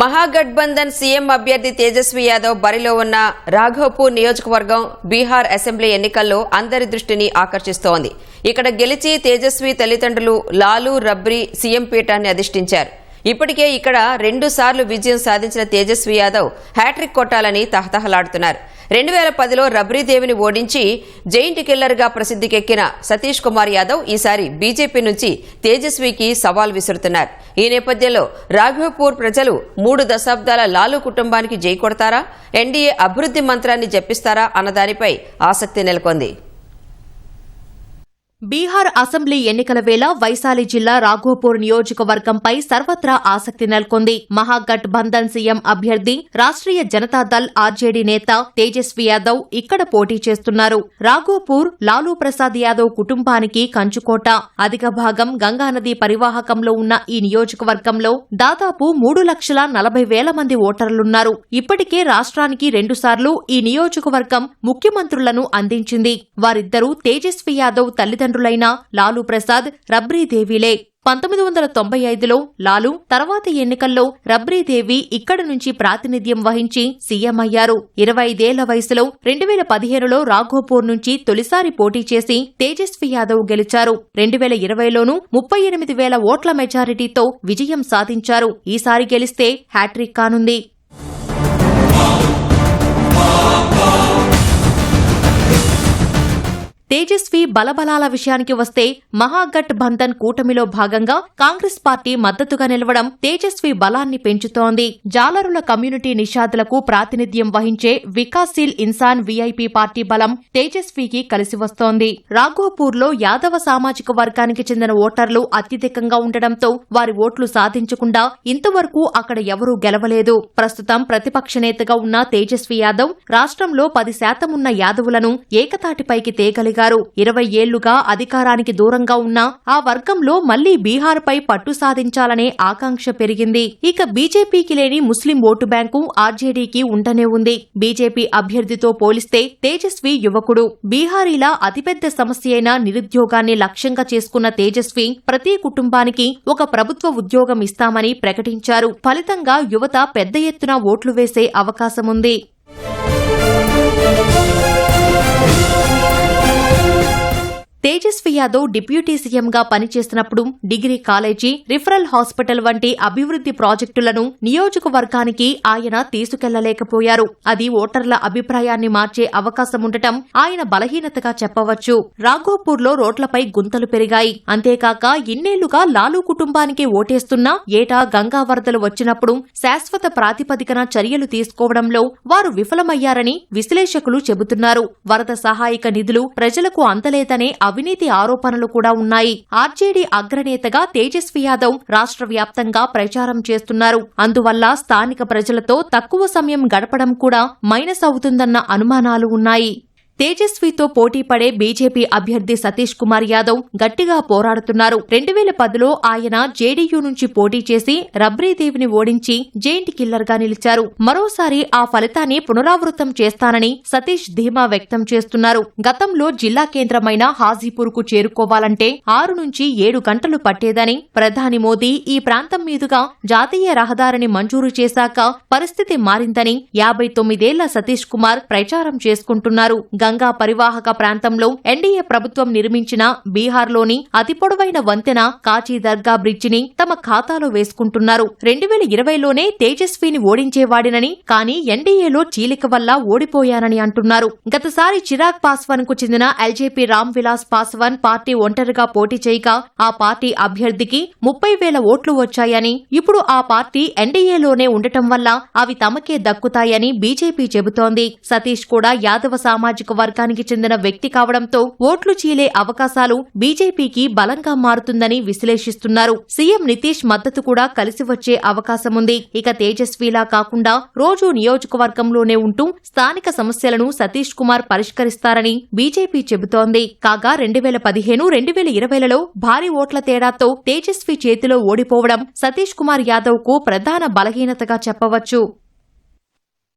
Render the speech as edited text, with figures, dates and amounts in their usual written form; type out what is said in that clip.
Mahagathbandhan CM అభ్యర్థి తేజస్వి యాదవ్ బరిలో ఉన్న రాఘోపూర్ నియోజకవర్గం బీహార్ అసెంబ్లీ ఎన్నికల్లో అందరి దృష్టిని ఆకర్షిస్తోంది. ఇక్కడ గెలిచి తేజస్వి తల్లిదండ్రులు లాలూ రబ్రీ సీఎం పీఠాన్ని అధిష్ఠించారు. ఇప్పటికే ఇక్కడ 2 సార్లు విజయం సాధించిన తేజస్వి యాదవ్ హ్యాట్రిక్ కొట్టాలని తహతహలాడుతున్నారు. 2010లో రబ్రీదేవిని ఓడించి జైంట్ కిల్లర్గా ప్రసిద్ధికెక్కిన సతీష్ కుమార్ యాదవ్ ఈసారి బీజేపీ నుంచి తేజస్వికి సవాల్ విసురుతున్నారు. ఈ నేపథ్యంలో రాఘోపూర్ ప్రజలు 3 దశాబ్దాల లాలూ కుటుంబానికి జై కొడతారా, ఎన్డీఏ అభివృద్ధి మంత్రాన్ని జపిస్తారా అన్నదానిపై ఆసక్తి నెలకొంది. బీహార్ అసెంబ్లీ ఎన్నికల వేళ వైశాలి జిల్లా రాఘోపూర్ నియోజకవర్గంపై సర్వత్రా ఆసక్తి నెలకొంది. మహాగఠ్ బంధన్ సీఎం అభ్యర్థి రాష్ట్రీయ జనతాదళ్ ఆర్జేడీ నేత తేజస్వి యాదవ్ ఇక్కడ పోటీ చేస్తున్నారు. రాఘోపూర్ లాలూ ప్రసాద్ యాదవ్ కుటుంబానికి కంచుకోట. అధిక భాగం గంగానది పరివాహకంలో ఉన్న ఈ నియోజకవర్గంలో దాదాపు 3,40,000 మంది ఓటర్లున్నారు. ఇప్పటికే రాష్ట్రానికి 2 సార్లు ఈ నియోజకవర్గం ముఖ్యమంత్రులను అందించింది. వారిద్దరూ తేజస్వి యాదవ్ తల్లిదండ్రులైన లాలూ ప్రసాద్, రబ్రీదేవిలే. 1995లో లాలూ, తర్వాత ఎన్నికల్లో రబ్రీదేవి ఇక్కడి నుంచి ప్రాతినిధ్యం వహించి సీఎం అయ్యారు. 25 ఏళ్ల వయసులో 2015లో రాఘోపూర్ నుంచి తొలిసారి పోటీ చేసి తేజస్వి యాదవ్ గెలిచారు. 2020లోనూ 38,000 ఓట్ల మెజారిటీతో విజయం సాధించారు. ఈసారి గెలిస్తే హ్యాట్రిక్ కానుంది. తేజస్వి బలబలాల విషయానికి వస్తే మహాగఠ్ బంధన్ కూటమిలో భాగంగా కాంగ్రెస్ పార్టీ మద్దతుగా నిలవడం తేజస్వి బలాన్ని పెంచుతోంది. జాలరుల కమ్యూనిటీ నిషాదులకు ప్రాతినిధ్యం వహించే వికాస్శీల్ ఇన్సాన్ వీఐపీ పార్టీ బలం తేజస్వికి కలిసి వస్తోంది. రాఘోపూర్లో యాదవ సామాజిక వర్గానికి చెందిన ఓటర్లు అత్యధికంగా ఉండడంతో వారి ఓట్లు సాధించకుండా ఇంతవరకు అక్కడ ఎవరూ గెలవలేదు. ప్రస్తుతం ప్రతిపక్ష నేతగా ఉన్న తేజస్వి యాదవ్ రాష్ట్రంలో 10% ఉన్న యాదవులను ఏకతాటిపైకి తేగలిగారు. 20 ఏళ్లుగా అధికారానికి దూరంగా ఉన్న ఆ వర్గంలో మళ్లీ బీహార్పై పట్టు సాధించాలనే ఆకాంక్ష పెరిగింది. ఇక బీజేపీకి లేని ముస్లిం ఓటు బ్యాంకు ఆర్జేడీకి ఉండనే ఉంది. బీజేపీ అభ్యర్థితో పోలిస్తే తేజస్వి యువకుడు. బీహారీల అతిపెద్ద సమస్య అయిన నిరుద్యోగాన్ని లక్ష్యంగా చేసుకున్న తేజస్వి ప్రతి కుటుంబానికి ఒక ప్రభుత్వ ఉద్యోగం ఇస్తామని ప్రకటించారు. ఫలితంగా యువత పెద్ద ఎత్తున ఓట్లు వేసే అవకాశముంది. తేజస్వి యాదవ్ డిప్యూటీ సీఎంగా పనిచేసినప్పుడు డిగ్రీ కాలేజీ, రిఫరల్ హాస్పిటల్ వంటి అభివృద్ధి ప్రాజెక్టులను నియోజకవర్గానికి ఆయన తీసుకెళ్లలేకపోయారు. అది ఓటర్ల అభిప్రాయాన్ని మార్చే అవకాశముండటం ఆయన బలహీనతగా చెప్పవచ్చు. రాఘోపూర్లో రోడ్లపై గుంతలు పెరిగాయి. అంతేకాక ఇన్నేళ్లుగా లాలూ కుటుంబానికి ఓటేస్తున్నా ఏటా గంగా వరదలు వచ్చినప్పుడు శాశ్వత ప్రాతిపదికన చర్యలు తీసుకోవడంలో వారు విఫలమయ్యారని విశ్లేషకులు చెబుతున్నారు. వరద సహాయక నిధులు ప్రజలకు అందలేదనే అవినీతి ఆరోపణలు కూడా ఉన్నాయి. ఆర్జేడీ అగ్రనేతగా తేజస్వి యాదవ్ రాష్ట్ర వ్యాప్తంగా ప్రచారం చేస్తున్నారు. అందువల్ల స్థానిక ప్రజలతో తక్కువ సమయం గడపడం కూడా మైనస్ అవుతుందన్న అనుమానాలు ఉన్నాయి. తేజస్వితో పోటీపడే బీజేపీ అభ్యర్థి సతీష్ కుమార్ యాదవ్ గట్టిగా పోరాడుతున్నారు. 2010లో ఆయన జేడీయూ నుంచి పోటీ చేసి రబ్రీదేవిని ఓడించి జైంట్ కిల్లర్గా నిలిచారు. మరోసారి ఆ ఫలితాన్ని పునరావృతం చేస్తానని సతీష్ ధీమా వ్యక్తం చేస్తున్నారు. గతంలో జిల్లా కేంద్రమైన హాజీపూర్కు చేరుకోవాలంటే 6 నుంచి 7 గంటలు పట్టేదని, ప్రధాని మోదీ ఈ ప్రాంతం మీదుగా జాతీయ రహదారిని మంజూరు చేశాక పరిస్థితి మారిందని 59 ఏళ్ల సతీష్ కుమార్ ప్రచారం చేసుకుంటున్నారు. గంగా పరివాహక ప్రాంతంలో ఎన్డీఏ ప్రభుత్వం నిర్మించిన బీహార్లోని అతి పొడవైన వంతెన కాచీ దర్గా బ్రిడ్జిని తమ ఖాతాలో వేసుకుంటున్నారు. 2020లోనే తేజస్విని ఓడించేవాడినని, కానీ ఎన్డీఏలో చీలిక వల్ల ఓడిపోయానని అంటున్నారు. గతసారి చిరాగ్ పాస్వాన్ కు చెందిన ఎల్జేపీ రామ్ విలాస్ పాస్వాన్ పార్టీ ఒంటరిగా పోటీ చేయగా ఆ పార్టీ అభ్యర్థికి 30,000 ఓట్లు వచ్చాయని, ఇప్పుడు ఆ పార్టీ ఎన్డీఏలోనే ఉండటం వల్ల అవి తమకే దక్కుతాయని బీజేపీ చెబుతోంది. సతీష్ కూడా యాదవ సామాజిక వర్గానికి చెందిన వ్యక్తి కావడంతో ఓట్లు చీలే అవకాశాలు బీజేపీకి బలంగా మారుతుందని విశ్లేషిస్తున్నారు. సీఎం నితీష్ మద్దతు కూడా కలిసి వచ్చే అవకాశముంది. ఇక తేజస్విలా కాకుండా రోజూ నియోజకవర్గంలోనే ఉంటూ స్థానిక సమస్యలను సతీష్ కుమార్ పరిష్కరిస్తారని బీజేపీ చెబుతోంది. కాగా 2015, 2020లలో భారీ ఓట్ల తేడాతో తేజస్వి చేతిలో ఓడిపోవడం సతీష్ కుమార్ యాదవ్ కు ప్రధాన బలహీనతగా చెప్పవచ్చు.